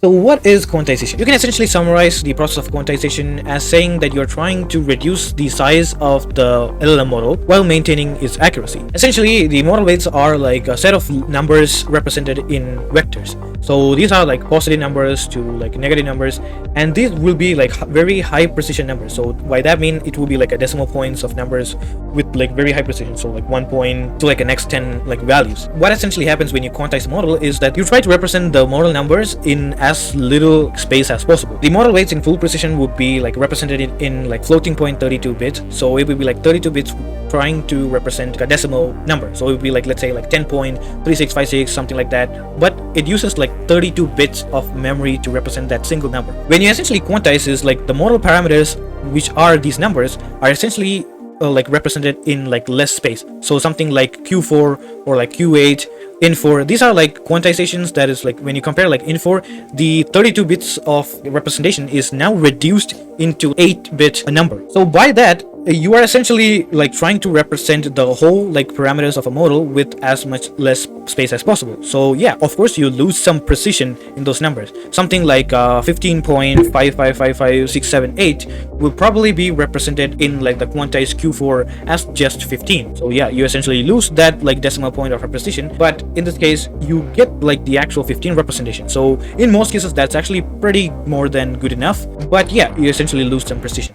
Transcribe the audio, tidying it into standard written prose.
So what is quantization? You can essentially summarize the process of quantization as saying that you're trying to reduce the size of the LLM model while maintaining its accuracy. Essentially, the model weights are like a set of numbers represented in vectors. So these are like positive numbers to like negative numbers, and these will be like very high precision numbers. So by that mean it will be like a decimal points of numbers with like very high precision, so like 1 point to like a next 10 like values. What essentially happens when you quantize a model is that you try to represent the model numbers in as little space as possible. The model weights in full precision would be like represented in like floating point 32 bits, so it would be like 32 bits trying to represent a decimal number. So it would be like, let's say like 10.3656, something like that, but it uses like 32 bits of memory to represent that single number. When you essentially quantize is like the model parameters, which are these numbers, are essentially like represented in like less space. So something like Q4 or like Q8, N4, these are like quantizations that is like when you compare like N4, the 32 bits of representation is now reduced into 8-bit number. So by that, you are essentially like trying to represent the whole like parameters of a model with as much less space as possible. So yeah, of course you lose some precision in those numbers. Something like 15.5555678 will probably be represented in like the quantized Q4 as just 15. So yeah, you essentially lose that like decimal point of precision, but in this case you get like the actual 15 representation. So in most cases that's actually pretty more than good enough, but yeah, you essentially lose some precision.